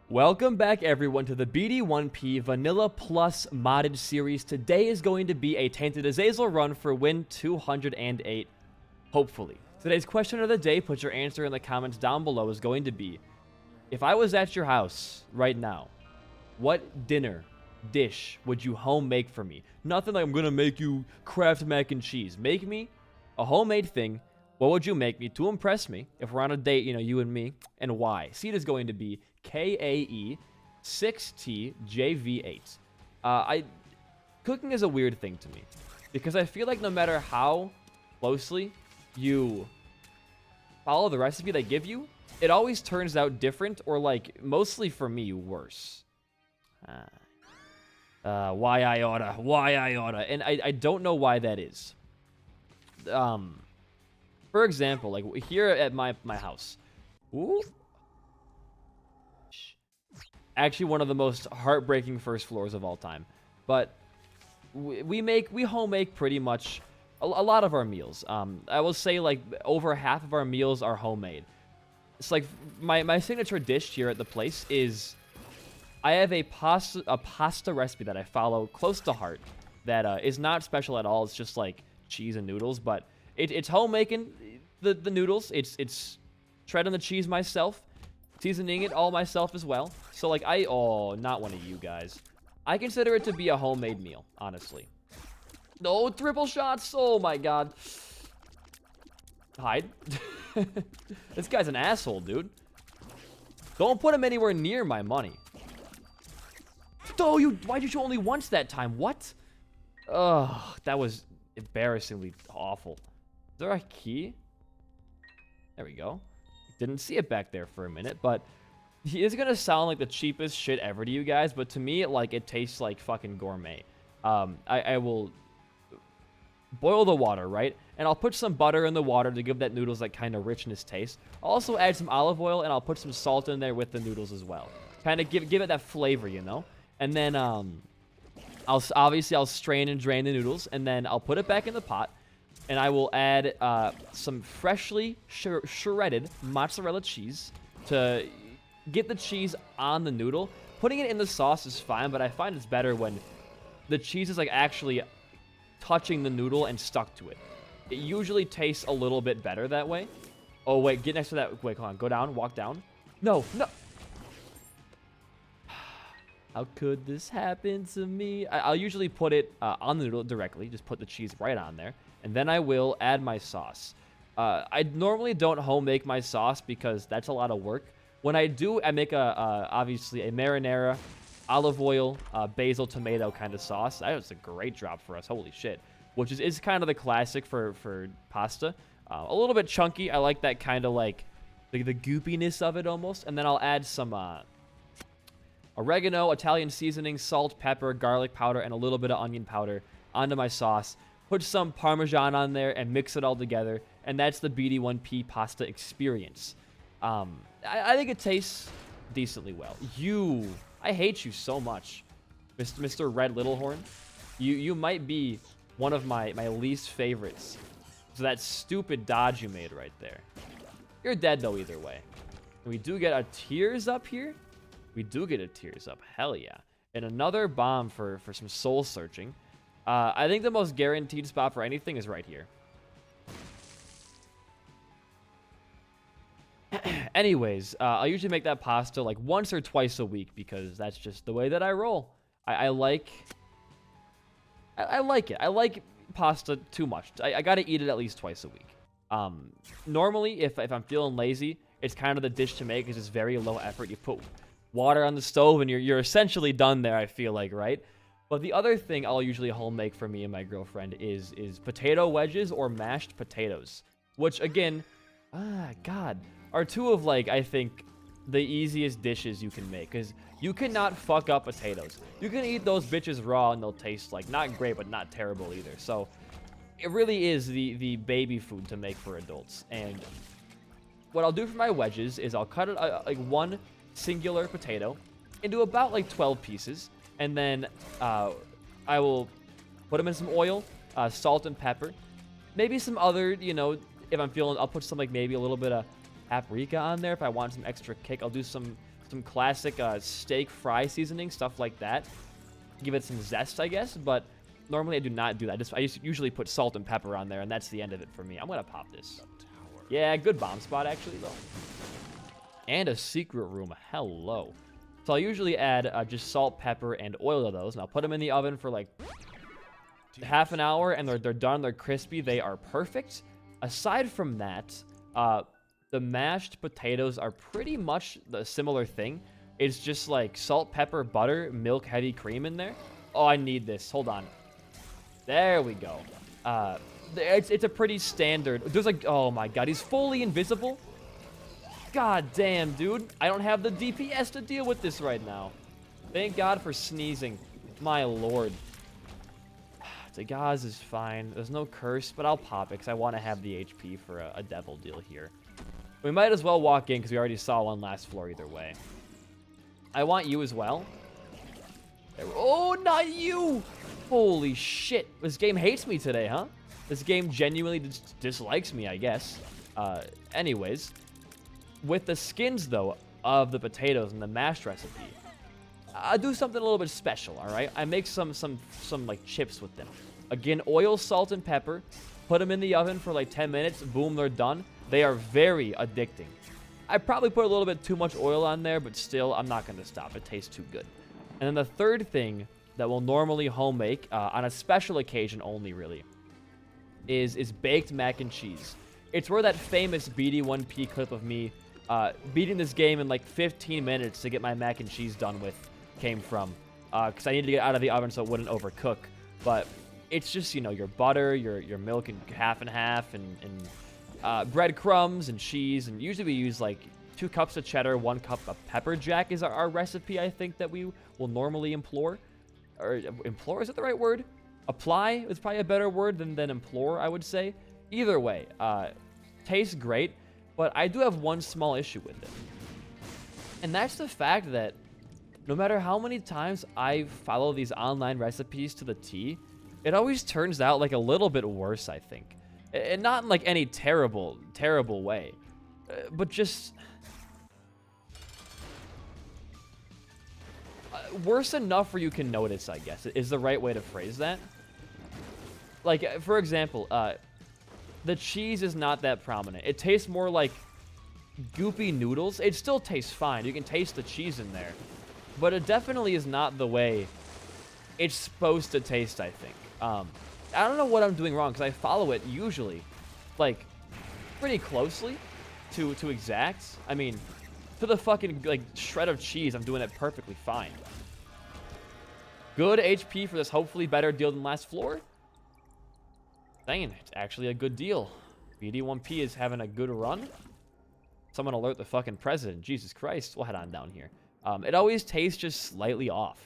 Welcome back everyone to the BD1P Vanilla Plus modded series. Today is going to be a Tainted Azazel run for win 208, hopefully. Today's question of the day, put your answer in the comments down below, is going to be, if I was at your house right now, what dinner dish would you home make for me? Nothing like I'm going to make you Kraft mac and cheese. Make me a homemade thing. What would you make me to impress me if we're on a date, you and me, and why? Seed is going to be KAE6TJV8. Cooking is a weird thing to me because I feel like no matter how closely you follow the recipe they give you, it always turns out different or, like, mostly for me, worse. Why I oughta. And I don't know why that is. For example, like here at my house. Ooh. Actually, one of the most heartbreaking first floors of all time. But we home make pretty much a lot of our meals. I will say like over half of our meals are homemade. It's like my signature dish here at the place is I have a pasta recipe that I follow close to heart that is not special at all. It's just like cheese and noodles, but it's home making the noodles. It's shredding the cheese myself, seasoning it all myself as well. So like not one of you guys. I consider it to be a homemade meal, honestly. No triple shots. Oh my god. Hide. This guy's an asshole, dude. Don't put him anywhere near my money. Oh, why'd you shoot only once that time? What? Ugh, that was embarrassingly awful. Is there a key? There we go. Didn't see it back there for a minute, but he is gonna sound like the cheapest shit ever to you guys, but to me, it tastes like fucking gourmet. I will boil the water, right? And I'll put some butter in the water to give that noodles that kind of richness taste. I'll also add some olive oil, and I'll put some salt in there with the noodles as well. Kind of give it that flavor, And then I'll strain and drain the noodles, and then I'll put it back in the pot. And I will add some freshly shredded mozzarella cheese to get the cheese on the noodle. Putting it in the sauce is fine, but I find it's better when the cheese is actually touching the noodle and stuck to it. It usually tastes a little bit better that way. Oh, wait, get next to that. Wait, hold on. Go down, walk down. No. How could this happen to me? I'll usually put it on the noodle directly. Just put the cheese right on there. And then I will add my sauce. I normally don't home make my sauce because that's a lot of work. When I do, I make obviously a marinara, olive oil, basil, tomato kind of sauce. That was a great drop for us. Holy shit. Which is kind of the classic for pasta. A little bit chunky. I like that kind of the goopiness of it almost. And then I'll add some oregano, Italian seasoning, salt, pepper, garlic powder, and a little bit of onion powder onto my sauce. Put some Parmesan on there and mix it all together. And that's the BD1P pasta experience. I think it tastes decently well. I hate you so much, Mr. Red Littlehorn. You might be one of my least favorites. So that stupid dodge you made right there. You're dead, though, either way. And we do get a tears up here. We do get a tears up. Hell yeah. And another bomb for some soul searching. I think the most guaranteed spot for anything is right here. Anyways, I usually make that pasta once or twice a week because that's just the way that I roll. I like it. I like pasta too much. I gotta eat it at least twice a week. Normally, if I'm feeling lazy, it's kind of the dish to make because it's very low effort. You put water on the stove and you're essentially done there, I feel like, right? But the other thing I'll usually home make for me and my girlfriend is potato wedges or mashed potatoes, which again, God, are two of I think the easiest dishes you can make because you cannot fuck up potatoes. You can eat those bitches raw and they'll taste not great but not terrible either. So it really is the baby food to make for adults. And what I'll do for my wedges is I'll cut it one singular potato into about 12 pieces. And then I will put them in some oil, salt and pepper. Maybe some other, if I'm feeling, I'll put some maybe a little bit of paprika on there if I want some extra kick. I'll do some some classic steak fry seasoning, stuff like that. Give it some zest, I guess, but normally I do not do that. I usually put salt and pepper on there, and that's the end of it for me. I'm going to pop this. Yeah, good bomb spot, actually, though. And a secret room. Hello. So I'll usually add just salt, pepper, and oil to those, and I'll put them in the oven for like half an hour, and they're done. They're crispy. They are perfect. Aside from that, the mashed potatoes are pretty much the similar thing. It's just like salt, pepper, butter, milk, heavy cream in there. Oh, I need this. Hold on. There we go. It's a pretty standard. There's like, oh my god, he's fully invisible. God damn, dude. I don't have the DPS to deal with this right now. Thank God for sneezing. My lord. Zagaz is fine. There's no curse, but I'll pop it because I want to have the HP for a devil deal here. We might as well walk in because we already saw one last floor either way. I want you as well. Oh, not you! Holy shit. This game hates me today, huh? This game genuinely dislikes me, I guess. Anyways, with the skins, though, of the potatoes and the mashed recipe, I do something a little bit special, all right? I make some like chips with them. Again, oil, salt, and pepper. Put them in the oven for like 10 minutes. Boom, they're done. They are very addicting. I probably put a little bit too much oil on there, but still, I'm not going to stop. It tastes too good. And then the third thing that we'll normally home make, on a special occasion only, really, is baked mac and cheese. It's where that famous BD1P clip of me beating this game in like 15 minutes to get my mac and cheese done with came from. Because I needed to get out of the oven so it wouldn't overcook. But it's just, you know, your butter, your milk, and half and half, and breadcrumbs and cheese. And usually we use like 2 cups of cheddar, 1 cup of pepper jack is our recipe, I think, that we will normally implore. Or implore, is that the right word? Apply is probably a better word than implore, I would say. Either way, tastes great, but I do have one small issue with it. And that's the fact that no matter how many times I follow these online recipes to the T, it always turns out like a little bit worse, I think. And not in like any terrible way, but just worse enough where you can notice, I guess, is the right way to phrase that. Like, for example, the cheese is not that prominent. It tastes more like goopy noodles. It still tastes fine. You can taste the cheese in there. But it definitely is not the way it's supposed to taste, I think. I don't know what I'm doing wrong, because I follow it usually, like, pretty closely to exacts. I mean, to the fucking, like, shred of cheese, I'm doing it perfectly fine. Good HP for this hopefully better deal than last floor. Dang, it's actually a good deal. BD1P is having a good run. Someone alert the fucking president. Jesus Christ. We'll head on down here. It always tastes just slightly off.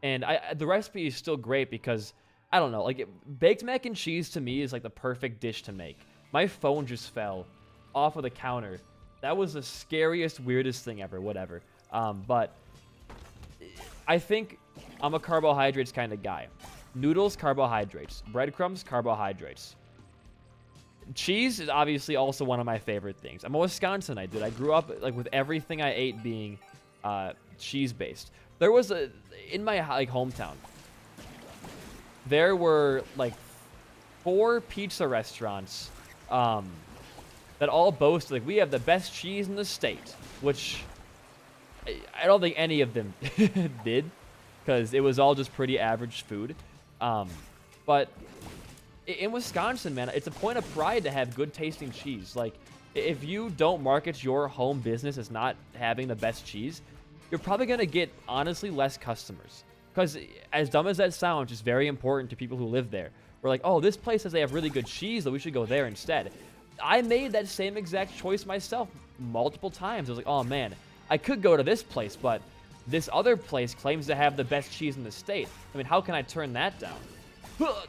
And the recipe is still great because, I don't know, like, baked mac and cheese to me is like the perfect dish to make. My phone just fell off of the counter. That was the scariest, weirdest thing ever, whatever. But I think I'm a carbohydrates kind of guy. Noodles, carbohydrates. Breadcrumbs, carbohydrates. Cheese is obviously also one of my favorite things. I'm a Wisconsinite, dude. I grew up like with everything I ate being cheese-based. There was in my like hometown, there were like 4 pizza restaurants that all boast like we have the best cheese in the state, which I don't think any of them did, because it was all just pretty average food. But in Wisconsin, man, it's a point of pride to have good tasting cheese. Like, if you don't market your home business as not having the best cheese, you're probably going to get, honestly, less customers. Because as dumb as that sounds, it's very important to people who live there. We're like, oh, this place says they have really good cheese, so we should go there instead. I made that same exact choice myself multiple times. I was like, oh, man, I could go to this place, but this other place claims to have the best cheese in the state. I mean, how can I turn that down?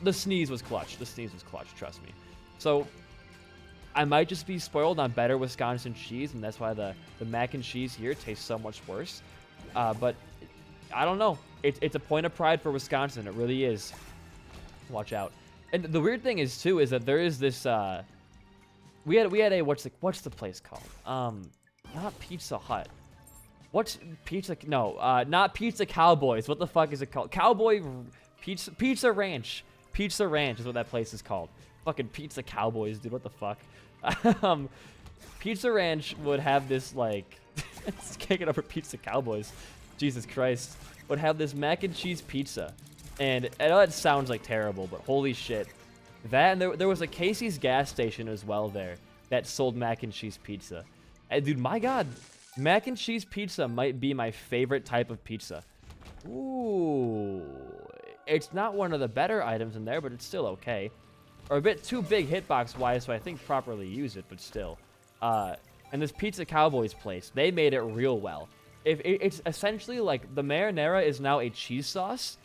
The sneeze was clutch. The sneeze was clutch, trust me. So I might just be spoiled on better Wisconsin cheese, and that's why the mac and cheese here tastes so much worse. But I don't know. It's a point of pride for Wisconsin. It really is. Watch out. And the weird thing is, too, is that there is this... we had a... What's the place called? Not Pizza Hut. What's pizza? No, not Pizza Cowboys. What the fuck is it called? Pizza Ranch. Pizza Ranch is what that place is called. Fucking Pizza Cowboys, dude. What the fuck? Pizza Ranch would have this, like... it's kicking over Pizza Cowboys. Jesus Christ. Would have this mac and cheese pizza. And I know it sounds, like, terrible, but holy shit. That, and there was a Casey's gas station as well there that sold mac and cheese pizza. And, dude, my God. Mac and cheese pizza might be my favorite type of pizza. Ooh. It's not one of the better items in there, but it's still okay. Or a bit too big hitbox-wise, so I think properly use it, but still. And this Pizza Cowboys place, they made it real well. It's essentially like the marinara is now a cheese sauce.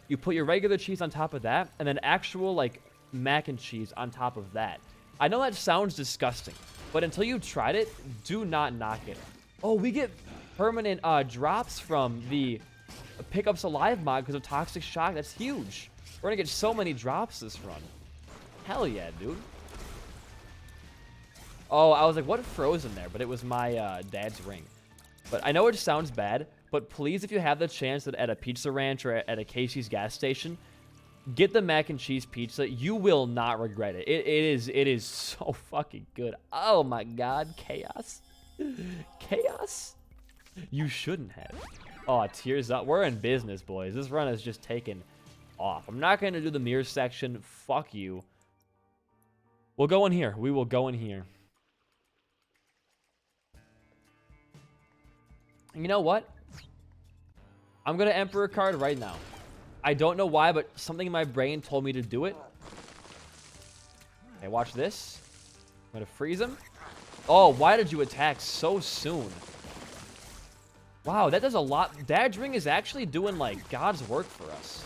You put your regular cheese on top of that, and then actual, like, mac and cheese on top of that. I know that sounds disgusting, but until you've tried it, do not knock it. Oh, we get permanent drops from the Pickups Alive mod because of Toxic Shock. That's huge. We're going to get so many drops this run. Hell yeah, dude. Oh, I was like, what froze in there? But it was my dad's ring. But I know it sounds bad, but please, if you have the chance that at a Pizza Ranch or at a Casey's gas station, get the mac and cheese pizza. You will not regret it. It is so fucking good. Oh my God, chaos. Chaos? You shouldn't have. Oh, tears up. We're in business, boys. This run is just taken off. I'm not going to do the mirror section. Fuck you. We'll go in here. We will go in here. You know what? I'm going to Emperor card right now. I don't know why, but something in my brain told me to do it. Okay, watch this. I'm going to freeze him. Oh, why did you attack so soon? Wow, that does a lot. Dad's ring is actually doing, like, God's work for us.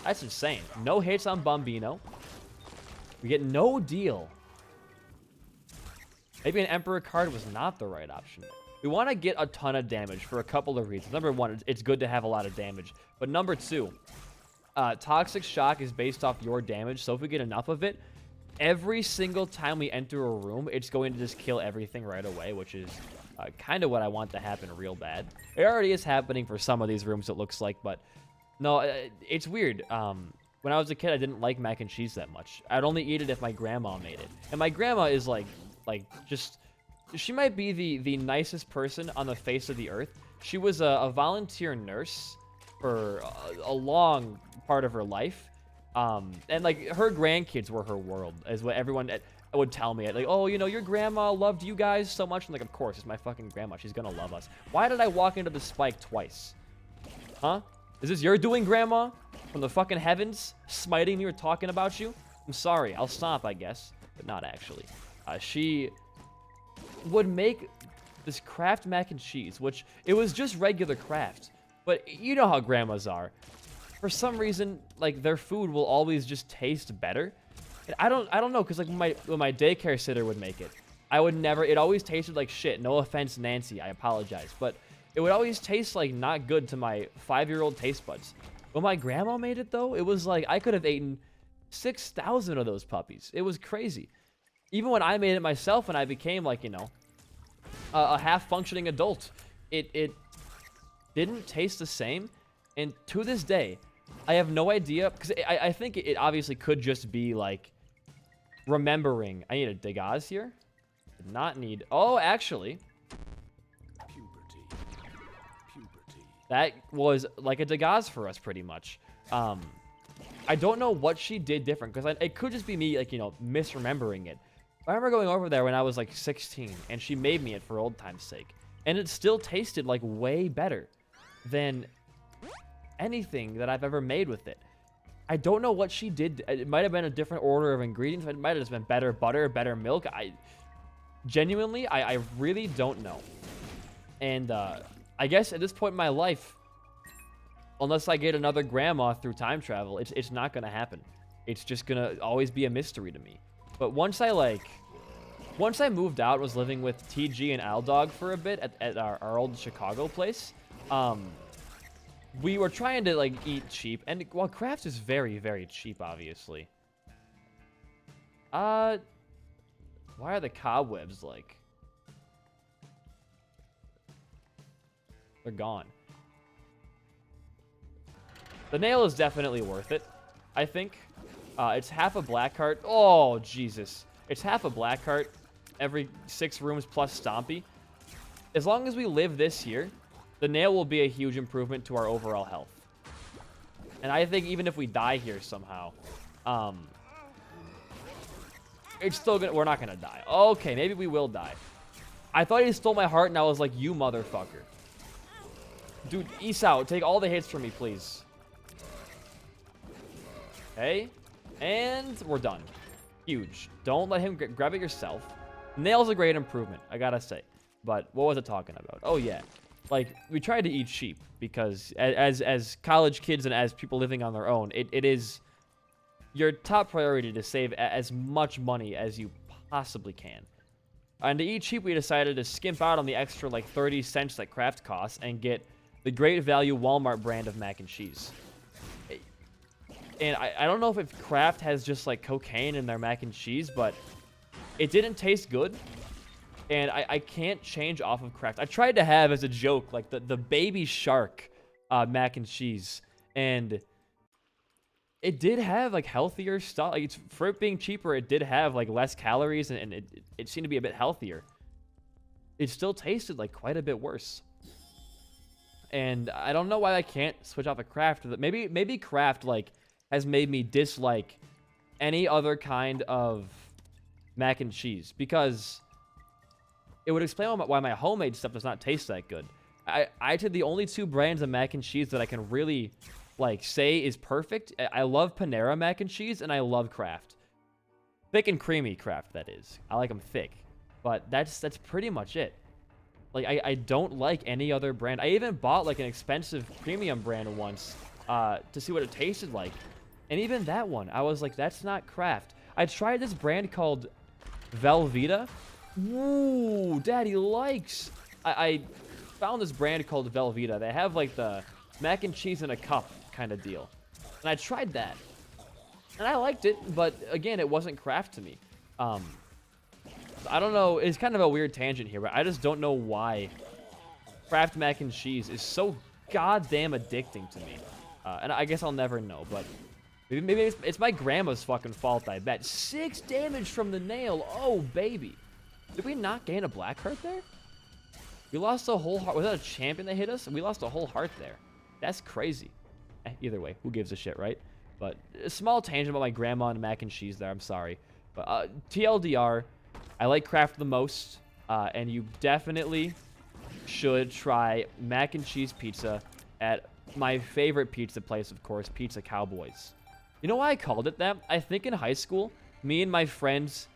That's insane. No hits on Bombino. We get no deal. Maybe an Emperor card was not the right option. We want to get a ton of damage for a couple of reasons. Number one, it's good to have a lot of damage. But number two, Toxic Shock is based off your damage. So if we get enough of it, every single time we enter a room, it's going to just kill everything right away, which is kind of what I want to happen real bad. It already is happening for some of these rooms, it looks like, but no, it's weird. When I was a kid, I didn't like mac and cheese that much. I'd only eat it if my grandma made it. And my grandma is just... She might be the nicest person on the face of the earth. She was a volunteer nurse for a long part of her life. And, like, her grandkids were her world, is what everyone would tell me. Like, oh, you know, your grandma loved you guys so much. I'm like, of course, it's my fucking grandma. She's gonna love us. Why did I walk into the spike twice? Huh? Is this your doing, grandma? From the fucking heavens? Smiting me or talking about you? I'm sorry. I'll stop, I guess. But not actually. She would make this Kraft mac and cheese, which it was just regular Kraft. But you know how grandmas are. For some reason, like, their food will always just taste better. And I don't know, because, like, when my daycare sitter would make it, I would never... It always tasted like shit. No offense, Nancy. I apologize. But it would always taste, like, not good to my 5-year-old taste buds. When my grandma made it, though, it was like I could have eaten 6,000 of those puppies. It was crazy. Even when I made it myself and I became, like, you know, a half-functioning adult, it didn't taste the same. And to this day, I have no idea, because I think it obviously could just be, like, remembering. I need a Degas here. Did not need... Oh, actually. Puberty. That was like a Degas for us, pretty much. I don't know what she did different, because it could just be me, like, you know, misremembering it. I remember going over there when I was, like, 16, and she made me it for old time's sake. And it still tasted, like, way better than anything that I've ever made with it. I don't know what she did. It might have been a different order of ingredients. It might have just been better butter, better milk. Genuinely, I really don't know. And I guess at this point in my life, unless I get another grandma through time travel, it's not going to happen. It's just going to always be a mystery to me. But once I moved out, was living with TG and Aldog for a bit at our old Chicago place, we were trying to, like, eat cheap. And, well, Kraft is very, very cheap, obviously. Why are the cobwebs, like... They're gone. The nail is definitely worth it, I think. It's half a black heart. Oh, Jesus. It's half a black heart every 6 rooms plus Stompy. As long as we live this year, the nail will be a huge improvement to our overall health. And I think even if we die here somehow, it's still gonna, we're not gonna die. Okay, maybe we will die. I thought he stole my heart, and I was like, you motherfucker. Dude, ease out. Take all the hits from me, please. Okay. And we're done. Huge. Don't let him grab it yourself. Nail's a great improvement, I gotta say. But what was it talking about? Oh, yeah. Like, we tried to eat sheep because as college kids and as people living on their own, it is your top priority to save as much money as you possibly can. And to eat sheep, we decided to skimp out on the extra, like, 30 cents that Kraft costs and get the great value Walmart brand of mac and cheese. And I don't know if Kraft has just, like, cocaine in their mac and cheese, but it didn't taste good. And I can't change off of Kraft. I tried to have, as a joke, like, the baby shark mac and cheese. And it did have, like, healthier stuff. Like, for it being cheaper, it did have, like, less calories, and it seemed to be a bit healthier. It still tasted, like, quite a bit worse. And I don't know why I can't switch off of Kraft. Maybe Kraft, like, has made me dislike any other kind of mac and cheese, because it would explain why my homemade stuff does not taste that good. I did the only 2 brands of mac and cheese that I can really, like, say is perfect. I love Panera mac and cheese, and I love Kraft. Thick and creamy Kraft, that is. I like them thick. But that's pretty much it. Like, I don't like any other brand. I even bought, like, an expensive premium brand once to see what it tasted like. And even that one, I was like, that's not Kraft. I tried this brand called Velveeta. Ooh, Daddy likes. I found this brand called Velveeta. They have, like, the mac and cheese in a cup kind of deal. And I tried that. And I liked it, but, again, it wasn't Kraft to me. I don't know. It's kind of a weird tangent here, but I just don't know why Kraft mac and cheese is so goddamn addicting to me. And I guess I'll never know, but maybe it's my grandma's fucking fault, I bet. 6 damage from the nail. Oh, baby. Did we not gain a black heart there? We lost a whole heart. Was that a champion that hit us? We lost a whole heart there. That's crazy. Either way, who gives a shit, right? But a small tangent about my grandma and mac and cheese there. I'm sorry. But TLDR, I like Kraft the most. And you definitely should try mac and cheese pizza at my favorite pizza place, of course, Pizza Cowboys. You know why I called it that? I think in high school, me and my friends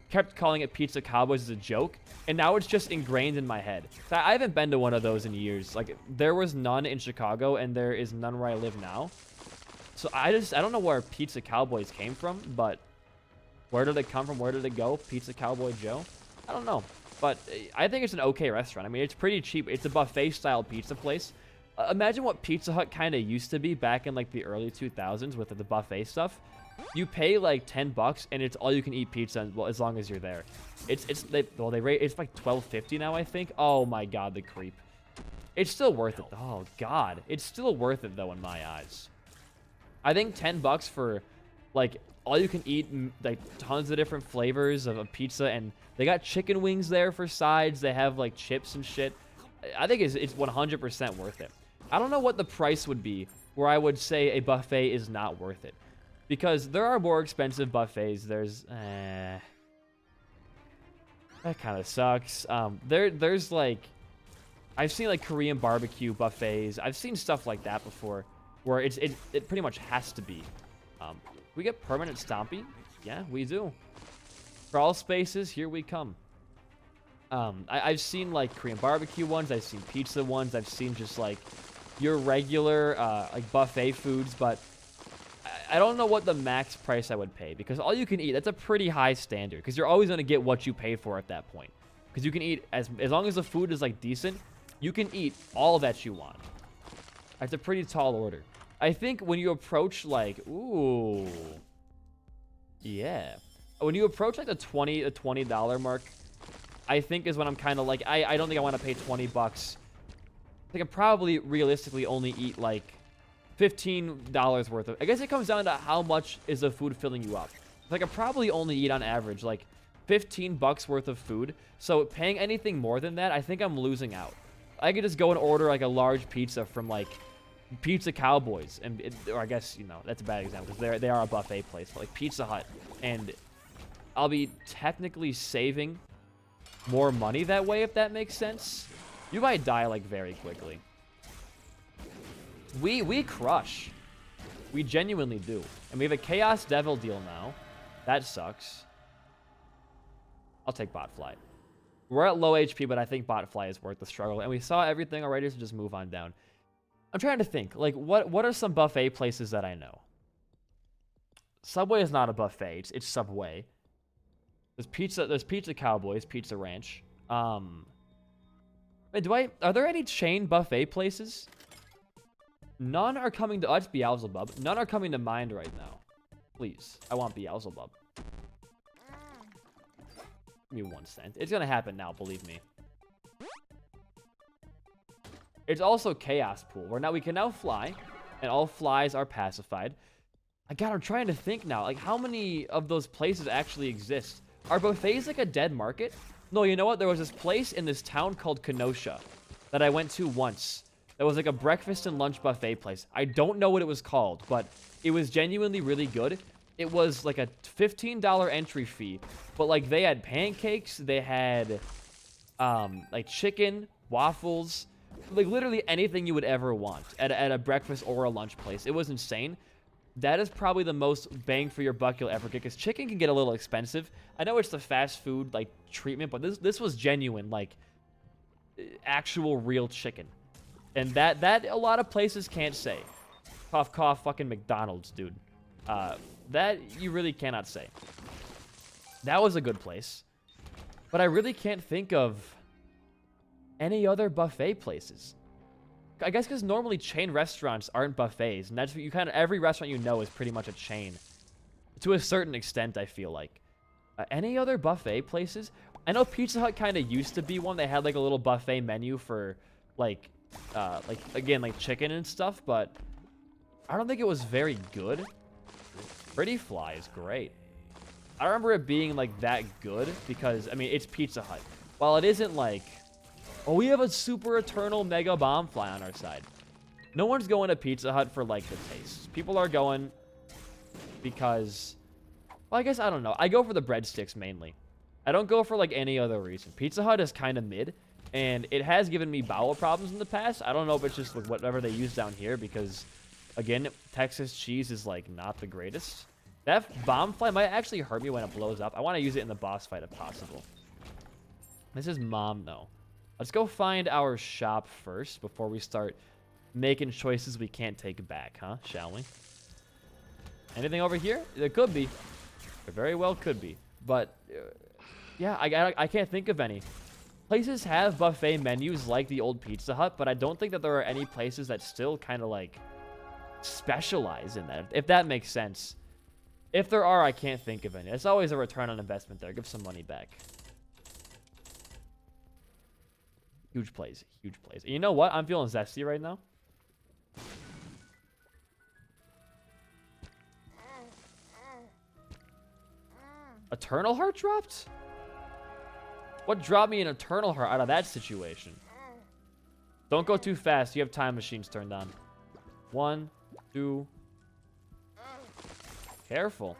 kept calling it Pizza Cowboys as a joke, and now it's just ingrained in my head. So I haven't been to one of those in years. Like, there was none in Chicago, and there is none where I live now. So I don't know where Pizza Cowboys came from, but where did it come from? Where did it go? Pizza Cowboy Joe? I don't know. But I think it's an okay restaurant. I mean, it's pretty cheap. It's a buffet-style pizza place. Imagine what Pizza Hut kind of used to be back in, like, the early 2000s with the buffet stuff. You pay, like, $10, and it's all-you-can-eat pizza, well, as long as you're there. It's like $12.50 now, I think. Oh, my God, the creep. It's still worth it. Oh, God. It's still worth it, though, in my eyes. I think $10 for, like, all-you-can-eat, like, tons of different flavors of pizza, and they got chicken wings there for sides. They have, like, chips and shit. I think it's 100% worth it. I don't know what the price would be where I would say a buffet is not worth it. Because there are more expensive buffets. There's, that kind of sucks. There's, like, I've seen, like, Korean barbecue buffets. I've seen stuff like that before where it pretty much has to be. We get permanent Stompy? Yeah, we do. Crawl spaces, here we come. I've seen, like, Korean barbecue ones. I've seen pizza ones. I've seen just, like, your regular, like, buffet foods. But I don't know what the max price I would pay. Because all you can eat, that's a pretty high standard. Because you're always going to get what you pay for at that point. Because you can eat, as long as the food is, like, decent, you can eat all that you want. That's a pretty tall order. I think when you approach, like, ooh. Yeah. When you approach, like, the $20 mark, I think is when I'm kind of like, I don't think I want to pay $20 I could probably realistically only eat like $15 worth of. I guess it comes down to how much is the food filling you up. I could probably only eat on average like 15 bucks worth of food. So paying anything more than that, I think I'm losing out. I could just go and order like a large pizza from like Pizza Cowboys, or I guess, you know, that's a bad example because they are a buffet place, but like Pizza Hut, and I'll be technically saving more money that way, if that makes sense. You might die like very quickly. We crush. We genuinely do. And we have a Chaos Devil deal now. That sucks. I'll take Botfly. We're at low HP, but I think Botfly is worth the struggle. And we saw everything already, so just move on down. I'm trying to think. Like, what are some buffet places that I know? Subway is not a buffet. It's Subway. There's Pizza Cowboys, Pizza Ranch. Are there any chain buffet places? None are coming to... Oh, it's Beelzebub. None are coming to mind right now. Please. I want Beelzebub. Give me 1 cent. It's gonna happen now, believe me. It's also Chaos Pool, where now we can now fly, and all flies are pacified. I'm trying to think now. Like, how many of those places actually exist? Are buffets like a dead market? No, you know what? There was this place in this town called Kenosha that I went to once. That was like a breakfast and lunch buffet place. I don't know what it was called, but it was genuinely really good. It was like a $15 entry fee, but like they had pancakes, they had like chicken, waffles, like literally anything you would ever want at a breakfast or a lunch place. It was insane. That is probably the most bang for your buck you'll ever get, because chicken can get a little expensive. I know it's the fast food like treatment, but this was genuine, like actual real chicken. And that a lot of places can't say. Cough, cough, fucking McDonald's, dude. That you really cannot say. That was a good place. But I really can't think of any other buffet places. I guess because normally chain restaurants aren't buffets. And that's what every restaurant you know is pretty much a chain. To a certain extent, I feel like. Any other buffet places? I know Pizza Hut kind of used to be one. They had like a little buffet menu for like chicken and stuff, but I don't think it was very good. Pretty Fly is great. I don't remember it being like that good because, I mean, it's Pizza Hut. While it isn't like, oh, we have a super eternal mega bomb fly on our side. No one's going to Pizza Hut for like the taste. People are going because, well, I guess, I don't know. I go for the breadsticks mainly. I don't go for like any other reason. Pizza Hut is kind of mid, and it has given me bowel problems in the past. I don't know if it's just like whatever they use down here because, again, Texas cheese is like not the greatest. That bomb fly might actually hurt me when it blows up. I want to use it in the boss fight if possible. This is Mom, though. Let's go find our shop first before we start making choices we can't take back, huh? Shall we? Anything over here? There could be. There very well could be. But, yeah, I can't think of any. Places have buffet menus like the old Pizza Hut, but I don't think that there are any places that still kind of, like, specialize in that, if that makes sense. If there are, I can't think of any. It's always a return on investment there. Give some money back. Huge plays. Huge plays. And you know what? I'm feeling zesty right now. Eternal Heart dropped? What dropped me an Eternal Heart out of that situation? Don't go too fast. You have time machines turned on. 1, 2. Careful.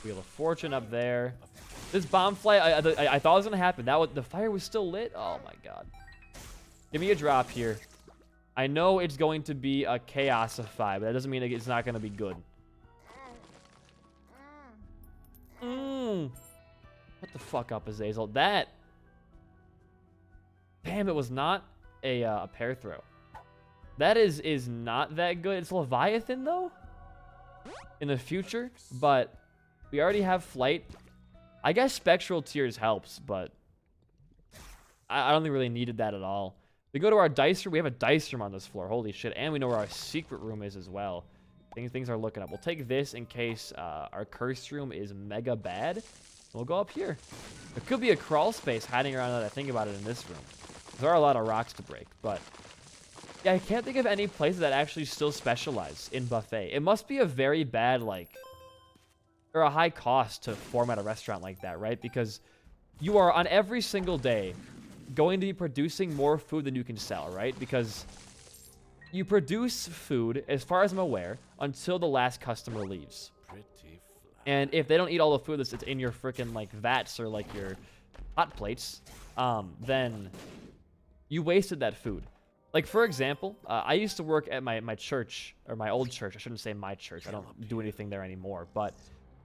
Wheel of Fortune up there. This bomb flight, I thought it was gonna happen. The fire was still lit. Oh my god. Give me a drop here. I know it's going to be a Chaosify, but that doesn't mean it's not gonna be good. What the fuck up, Azazel? That. Damn, it was not a pair throw. That is not that good. It's Leviathan though. In the future, but we already have flight. I guess Spectral Tears helps, but I don't think we really needed that at all. We go to our dice room. We have a dice room on this floor. Holy shit. And we know where our secret room is as well. Things are looking up. We'll take this in case our cursed room is mega bad. We'll go up here. There could be a crawl space hiding around that I think about it in this room. There are a lot of rocks to break, but yeah, I can't think of any places that actually still specialize in buffet. It must be a very bad, like, or a high cost to format a restaurant like that, right? Because you are on every single day going to be producing more food than you can sell, right? Because you produce food, as far as I'm aware, until the last customer leaves. And if they don't eat all the food that's in your freaking, like, vats or, like, your hot plates, then you wasted that food. Like, for example, I used to work at my church, or my old church. I shouldn't say my church. I don't do anything there anymore. But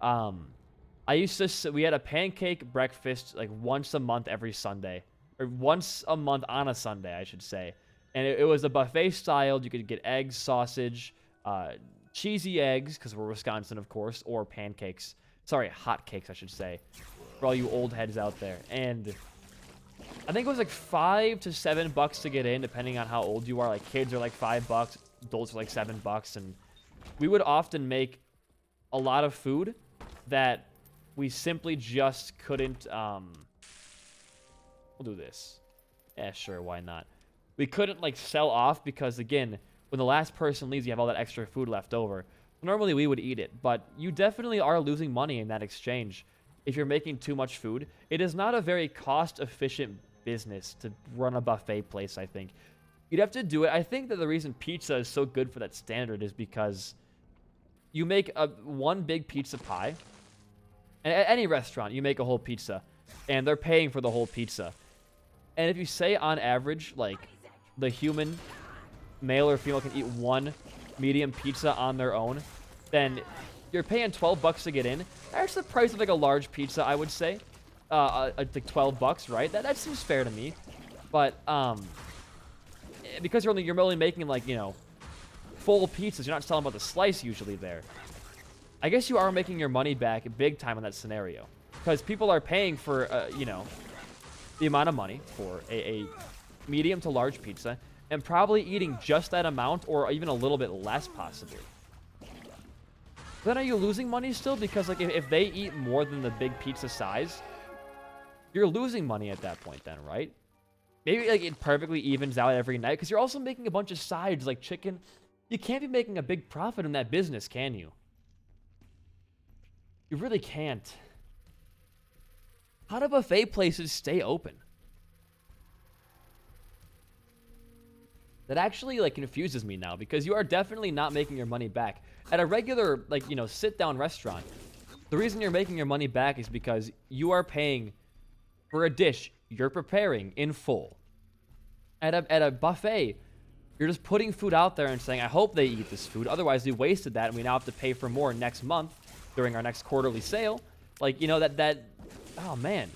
I used to, we had a pancake breakfast, like, once a month every Sunday. Or once a month on a Sunday, I should say. And it was a buffet styled. You could get eggs, sausage, cheesy eggs, because we're Wisconsin, of course, or pancakes. Sorry, hot cakes, I should say, for all you old heads out there. And I think it was like $5 to $7 to get in, depending on how old you are. Like, kids are like $5, adults are like $7, and we would often make a lot of food that we simply just couldn't. We'll do this. Yeah, sure, why not? We couldn't, like, sell off because, again, when the last person leaves, you have all that extra food left over. Normally, we would eat it, but you definitely are losing money in that exchange if you're making too much food. It is not a very cost-efficient business to run a buffet place, I think. You'd have to do it. I think that the reason pizza is so good for that standard is because you make one big pizza pie. And at any restaurant, you make a whole pizza, and they're paying for the whole pizza. And if you say, on average, like, the human, male or female, can eat one medium pizza on their own, then you're paying $12 to get in. That's the price of, like, a large pizza, I would say. Like $12, right? That seems fair to me. But because you're only making, like, you know, full pizzas, you're not selling about the slice usually there. I guess you are making your money back big time in that scenario, because people are paying for you know, the amount of money for a medium to large pizza, and probably eating just that amount or even a little bit less possibly. Then are you losing money still? Because, like, if they eat more than the big pizza size, you're losing money at that point then, right? Maybe, like, it perfectly evens out every night, because you're also making a bunch of sides like chicken. You can't be making a big profit in that business, can you? You really can't. How do buffet places stay open? That actually, like, confuses me now, because you are definitely not making your money back. At a regular, like, you know, sit-down restaurant, the reason you're making your money back is because you are paying for a dish you're preparing in full. At a buffet, you're just putting food out there and saying, I hope they eat this food. Otherwise, we wasted that, and we now have to pay for more next month during our next quarterly sale. Like, you know, oh, man.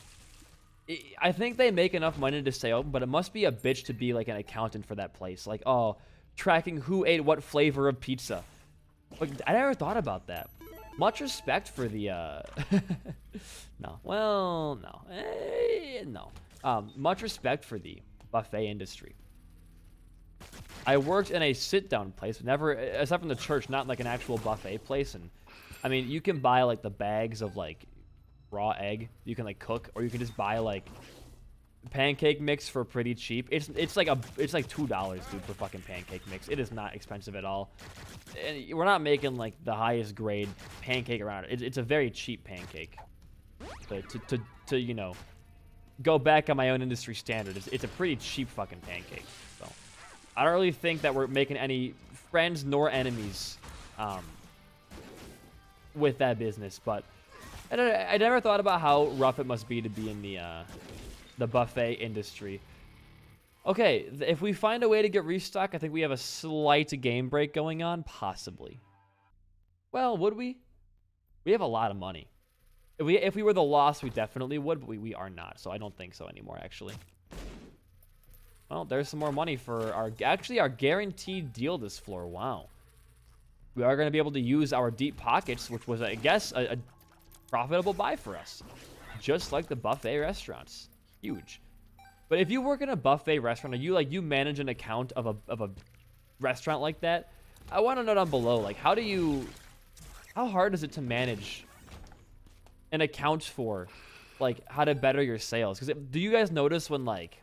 I think they make enough money to stay open, but it must be a bitch to be, like, an accountant for that place. Like, oh, tracking who ate what flavor of pizza. Like, I never thought about that. Much respect for the, no. Well, no. No. Much respect for the buffet industry. I worked in a sit-down place, never, except from the church, not like an actual buffet place. And, I mean, you can buy, like, the bags of, like, raw egg you can, like, cook, or you can just buy, like, pancake mix for pretty cheap. It's like $2, dude, for fucking pancake mix. It is not expensive at all. And we're not making, like, the highest grade pancake around it. It's a very cheap pancake. To you know, go back on my own industry standard, it's a pretty cheap fucking pancake. So I don't really think that we're making any friends nor enemies with that business, but I never thought about how rough it must be to be in the buffet industry. Okay, if we find a way to get restock, I think we have a slight game break going on, possibly. Well, would we? We have a lot of money. If we were the loss, we definitely would, but we are not, so I don't think so anymore, actually. Well, there's some more money for our guaranteed deal this floor. Wow. We are going to be able to use our deep pockets, which was, I guess, a profitable buy for us. Just like the buffet restaurants. Huge. But if you work in a buffet restaurant, or you manage an account of a restaurant like that, I want to know down below, like, how hard is it to manage and account for, like, how to better your sales? Because do you guys notice when, like,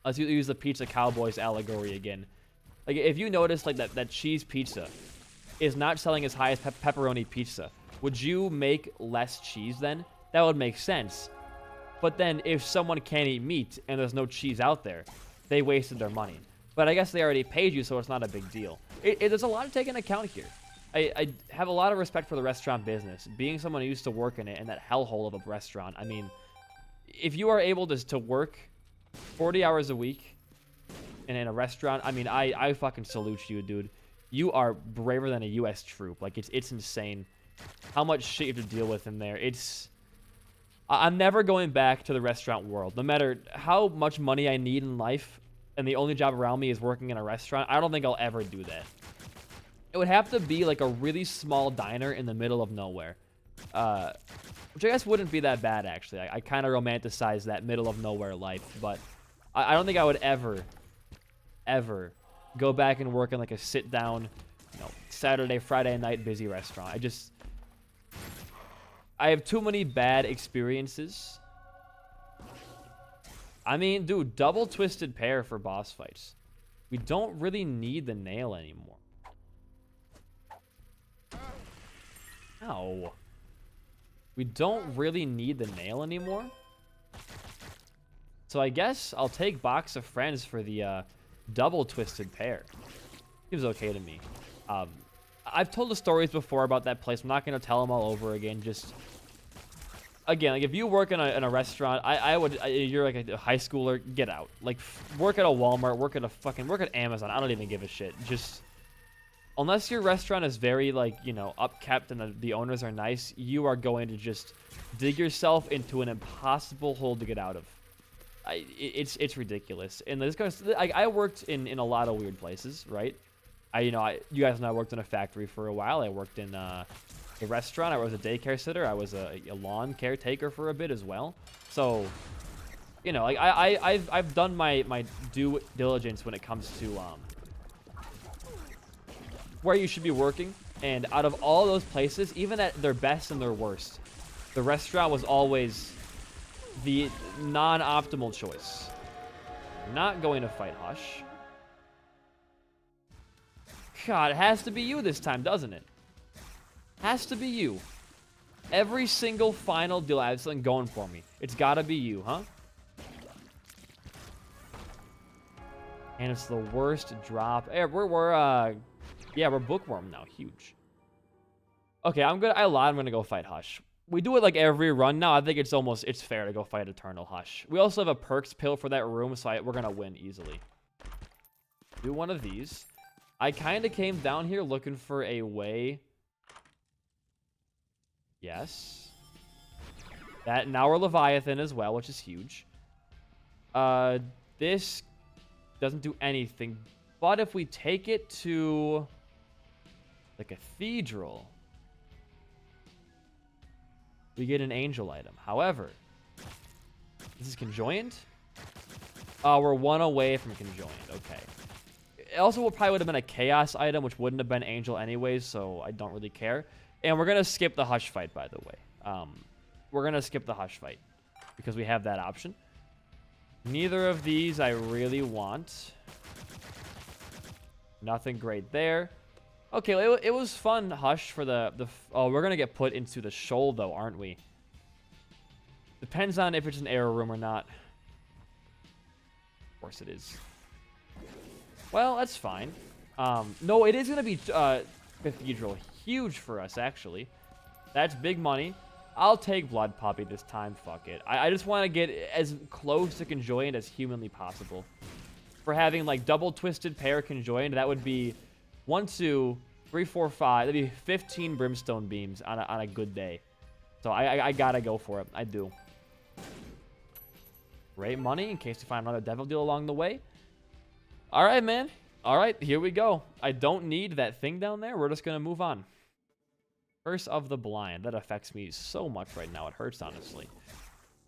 Let's use the Pizza Cowboys allegory again. Like, if you notice, like, that cheese pizza is not selling as high as pepperoni pizza, would you make less cheese then? That would make sense. But then if someone can't eat meat and there's no cheese out there, they wasted their money. But I guess they already paid you, so it's not a big deal. There's a lot to take into account here. I have a lot of respect for the restaurant business. Being someone who used to work in it, in that hellhole of a restaurant, I mean, if you are able to work 40 hours a week in a restaurant, I mean, I fucking salute you, dude. You are braver than a U.S. troop. Like, it's insane how much shit you have to deal with in there. I'm never going back to the restaurant world. No matter how much money I need in life, and the only job around me is working in a restaurant, I don't think I'll ever do that. It would have to be like a really small diner in the middle of nowhere. Which I guess wouldn't be that bad, actually. I kind of romanticize that middle of nowhere life. But I don't think I would ever go back and work in like a sit-down, Saturday, Friday night busy restaurant. I have too many bad experiences. I mean, dude, double twisted pair for boss fights. We don't really need the nail anymore. Ow. We don't really need the nail anymore. So I guess I'll take Box of Friends for the double twisted pair. Seems okay to me. I've told the stories before about that place. I'm not going to tell them all over again. Just, again, like, if you work in a restaurant, you're like a high schooler, get out. Like, work at a Walmart, work at Amazon. I don't even give a shit. Just, unless your restaurant is very, like, upkept and the owners are nice, you are going to just dig yourself into an impossible hole to get out of. It's ridiculous. And this goes, I worked in a lot of weird places, right? You guys know I worked in a factory for a while. I worked in a restaurant. I was a daycare sitter. I was a lawn caretaker for a bit as well. So, like, I've done my due diligence when it comes to where you should be working. And out of all those places, even at their best and their worst, the restaurant was always the non-optimal choice. Not going to fight Hush. God, it has to be you this time, doesn't it? Has to be you. Every single final deal, I have something going for me. It's gotta be you, huh? And it's the worst drop. Hey, we're bookworm now. Huge. Okay, I lied. I'm gonna go fight Hush. We do it like every run now. I think it's fair to go fight Eternal Hush. We also have a perks pill for that room, so we're gonna win easily. Do one of these. I kind of came down here looking for a way. Yes. Now we're Leviathan as well, which is huge. This doesn't do anything. But if we take it to the Cathedral, we get an angel item. However, this is conjoined. We're one away from conjoined. Okay. It also probably would have been a chaos item, which wouldn't have been angel anyways, so I don't really care. And we're going to skip the Hush fight, by the way. We're going to skip the Hush fight because we have that option. Neither of these I really want. Nothing great there. Okay, it was fun, Hush, for oh, we're going to get put into the shoal, though, aren't we? Depends on if it's an error room or not. Of course it is. Well, that's fine. No, it is going to be Cathedral. Huge for us, actually. That's big money. I'll take Blood Puppy this time. Fuck it. I just want to get as close to conjoined as humanly possible. For having, like, double twisted pair conjoined, that would be 1, 2, 3, 4, 5. That'd be 15 brimstone beams on a good day. So I gotta go for it. I do. Great money in case we find another devil deal along the way. All right, man. All right, here we go. I don't need that thing down there. We're just going to move on. Curse of the Blind. That affects me so much right now. It hurts, honestly.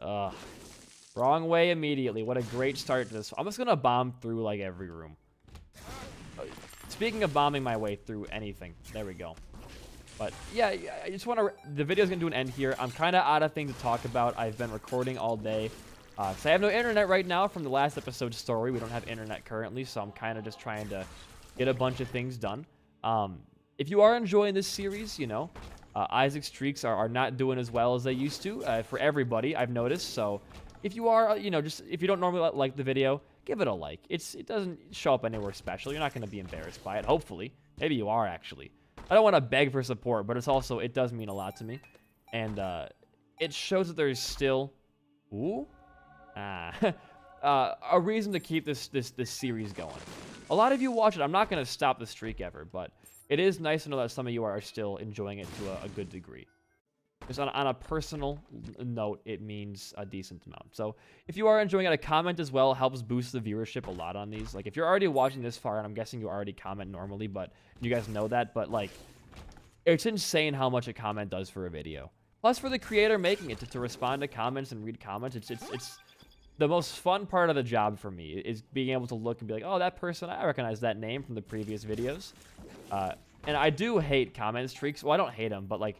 Wrong way immediately. What a great start to this. I'm just going to bomb through, like, every room. Speaking of bombing my way through anything. There we go. But, yeah, I just want to... The video's going to do an end here. I'm kind of out of things to talk about. I've been recording all day. So I have no internet right now from the last episode's story. We don't have internet currently, so I'm kind of just trying to get a bunch of things done. If you are enjoying this series, you know, Isaac's streaks are not doing as well as they used to for everybody, I've noticed. So if you are, you know, just if you don't normally like the video, give it a like. It doesn't show up anywhere special. You're not going to be embarrassed by it, hopefully. Maybe you are, actually. I don't want to beg for support, but it does mean a lot to me. And it shows that there's still... Ooh? A reason to keep this series going. A lot of you watch it. I'm not going to stop the streak ever, but it is nice to know that some of you are still enjoying it to a good degree. Just on a personal note, it means a decent amount. So if you are enjoying it, a comment as well helps boost the viewership a lot on these. Like, if you're already watching this far, and I'm guessing you already comment normally, but you guys know that, but like, it's insane how much a comment does for a video. Plus, for the creator making it, to respond to comments and read comments, it's the most fun part of the job for me, is being able to look and be like, oh, that person, I recognize that name from the previous videos. And I do hate comment streaks. Well, I don't hate them, but like,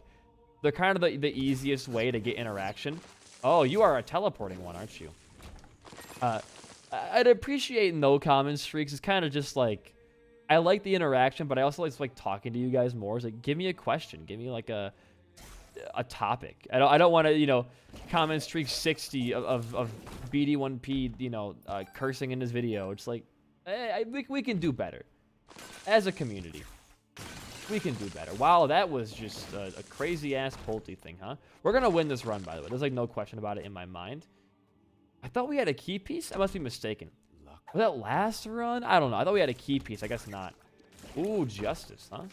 they're kind of the easiest way to get interaction. Oh, you are a teleporting one, aren't you? I'd appreciate no comment streaks. It's kind of just like, I like the interaction, but I also like talking to you guys more. It's like, give me a question. Give me like a topic. I don't want to, you know, comment streak 60 of BD1P, you know, cursing in this video. It's like, we can do better as a community. We can do better. Wow, that was just a crazy-ass Pulte thing, huh? We're going to win this run, by the way. There's, like, no question about it in my mind. I thought we had a key piece? I must be mistaken. Was that last run? I don't know. I thought we had a key piece. I guess not. Ooh, justice, huh?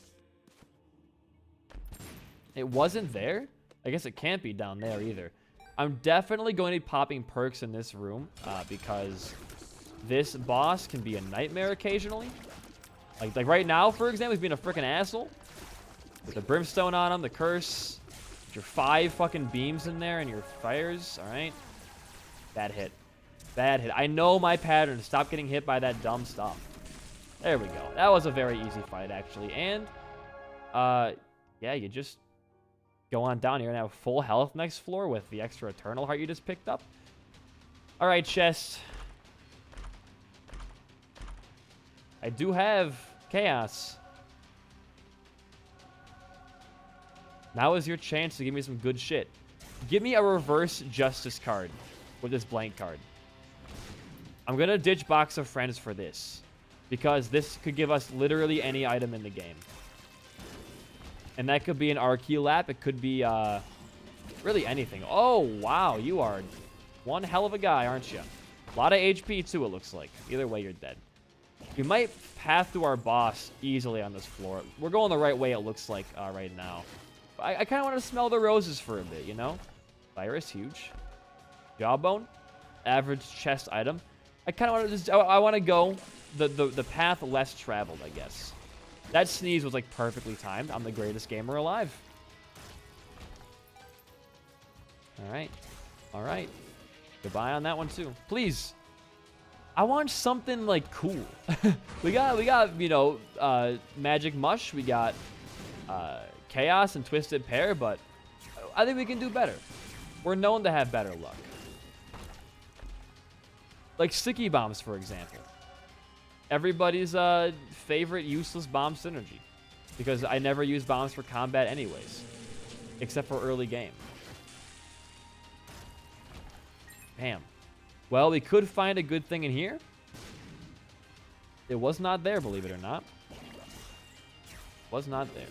It wasn't there? I guess it can't be down there either. I'm definitely going to be popping perks in this room because this boss can be a nightmare occasionally. Like right now, for example, he's being a freaking asshole. With the brimstone on him, the curse. With your 5 fucking beams in there and your fires. Alright. Bad hit. Bad hit. I know my pattern. Stop getting hit by that dumb stuff. There we go. That was a very easy fight, actually. And, yeah, you just go on down here and have full health next floor with the extra Eternal Heart you just picked up. Alright, chest. I do have Chaos. Now is your chance to give me some good shit. Give me a reverse Justice card with this blank card. I'm going to ditch Box of Friends for this, because this could give us literally any item in the game. And that could be an Archie Lap. It could be really anything. Oh, wow. You are one hell of a guy, aren't you? A lot of HP, too, it looks like. Either way, you're dead. We might path through our boss easily on this floor. We're going the right way, it looks like, right now. I kind of want to smell the roses for a bit, you know? Virus, huge. Jawbone, average chest item. I kind of want to just... I want to go the path less traveled, I guess. That sneeze was, like, perfectly timed. I'm the greatest gamer alive. Alright. Alright. Goodbye on that one, too. Please. I want something, like, cool. we got, you know, Magic Mush. We got Chaos and Twisted Pair, but I think we can do better. We're known to have better luck. Like Sticky Bombs, for example. Everybody's favorite useless bomb synergy. Because I never use bombs for combat anyways. Except for early game. Damn. Well, we could find a good thing in here. It was not there, believe it or not. Was not there.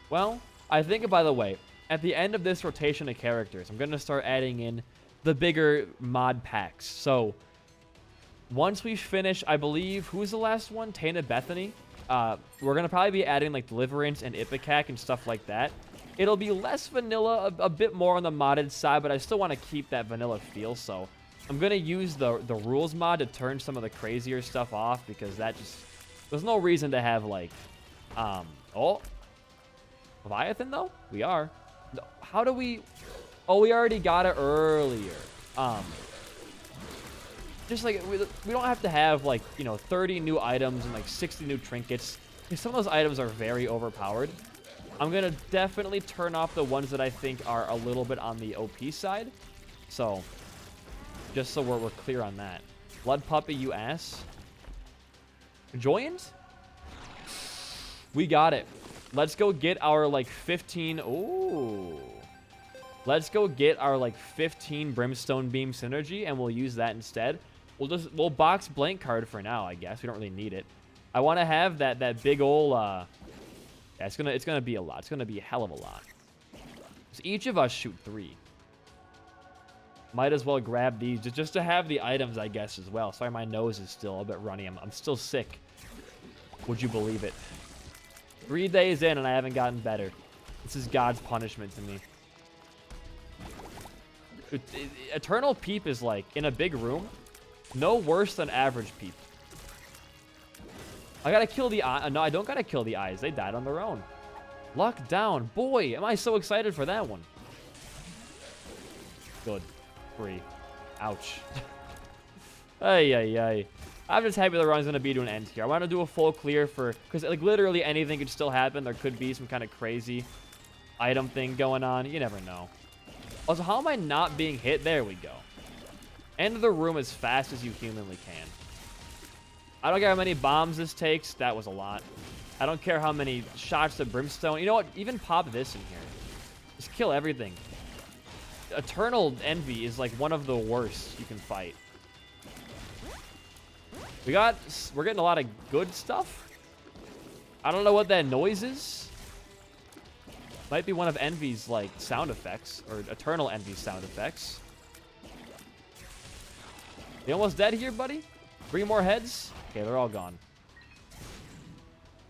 Well, I think, by the way, at the end of this rotation of characters, I'm going to start adding in the bigger mod packs. Once we finish, I believe, who's the last one? Tainted Bethany. We're going to probably be adding, like, Deliverance and Ipecac and stuff like that. It'll be less vanilla, a bit more on the modded side, but I still want to keep that vanilla feel, so I'm going to use the rules mod to turn some of the crazier stuff off, because that just... There's no reason to have, like... Oh! Leviathan, though? We are. How do we... Oh, we already got it earlier. Just like, we don't have to have, like, you know, 30 new items and, like, 60 new trinkets. Some of those items are very overpowered. I'm going to definitely turn off the ones that I think are a little bit on the OP side. So, Just so we're clear on that. Blood puppy, you ass. Joined? We got it. Let's go get our, like, 15... Ooh. Let's go get our, like, 15 Brimstone Beam Synergy, and we'll use that instead. We'll box blank card for now, I guess. We don't really need it. I want to have that big ol'... yeah, it's gonna be a lot. It's gonna be a hell of a lot. So each of us shoot 3. Might as well grab these just to have the items, I guess, as well. Sorry, my nose is still a bit runny. I'm still sick. Would you believe it? 3 days in and I haven't gotten better. This is God's punishment to me. Eternal Peep is like, in a big room, no worse than average Peep. I gotta kill the eye. No, I don't gotta kill the eyes. They died on their own. Luck down. Boy, am I so excited for that one. Good. 3. Ouch. Ay, ay, ay. I'm just happy the run's gonna be to an end here. I want to do a full clear for... Because, like, literally anything could still happen. There could be some kind of crazy item thing going on. You never know. Also, how am I not being hit? There we go. End the room as fast as you humanly can. I don't care how many bombs this takes. That was a lot. I don't care how many shots of brimstone. You know what? Even pop this in here. Just kill everything. Eternal Envy is like one of the worst you can fight. We're getting a lot of good stuff. I don't know what that noise is. Might be one of Envy's like sound effects, or Eternal Envy's sound effects. You almost dead here, buddy? 3 more heads? Okay, they're all gone.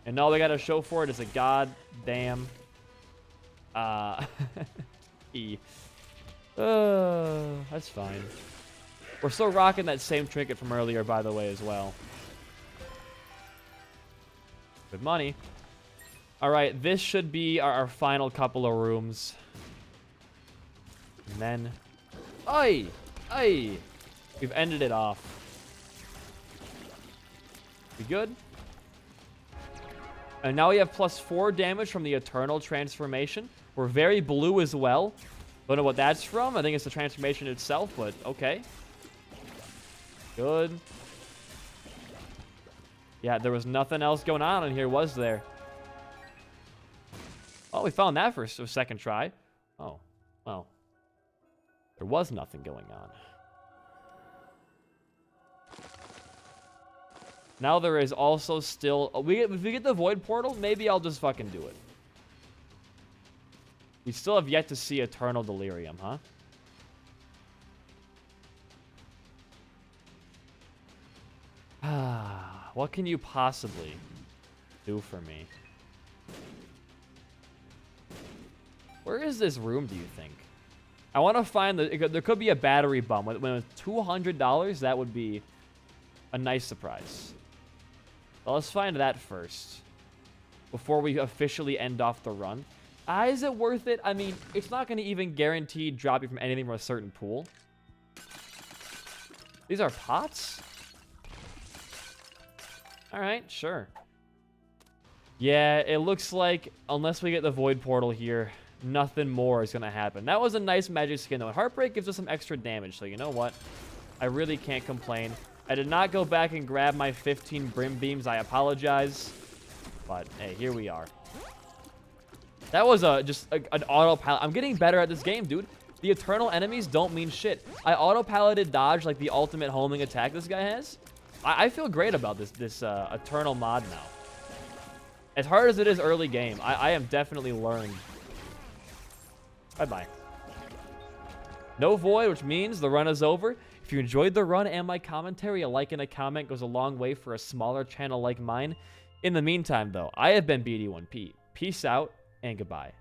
And all they gotta show for it is a goddamn E. That's fine. We're still rocking that same trinket from earlier, by the way, as well. Good money. Alright, this should be our final couple of rooms. And then... Aye! Aye! We've ended it off. We good? And now we have +4 damage from the Eternal Transformation. We're very blue as well. Don't know what that's from. I think it's the transformation itself, but okay. Good. Yeah, there was nothing else going on in here, was there? Oh, we found that for a second try. Oh, well. There was nothing going on. Now there is also still... if we get the Void Portal, maybe I'll just fucking do it. We still have yet to see Eternal Delirium, huh? What can you possibly do for me? Where is this room, do you think? I want to find the... There could be a battery bomb. When it's $200, that would be a nice surprise. Well, let's find that first. Before we officially end off the run. Is it worth it? I mean, it's not going to even guarantee drop you from anything from a certain pool. These are pots? Alright, sure. Yeah, it looks like, unless we get the Void Portal here, nothing more is going to happen. That was a nice magic skin, though. Heartbreak gives us some extra damage, so you know what? I really can't complain. I did not go back and grab my 15 Brim Beams. I apologize. But, hey, here we are. That was just an auto-pilot. I'm getting better at this game, dude. The Eternal enemies don't mean shit. I auto-piloted dodge like the ultimate homing attack this guy has. I feel great about this Eternal mod now. As hard as it is early game, I am definitely learned. Bye-bye. No void, which means the run is over. If you enjoyed the run and my commentary, a like and a comment goes a long way for a smaller channel like mine. In the meantime, though, I have been BD1P. Peace out and goodbye.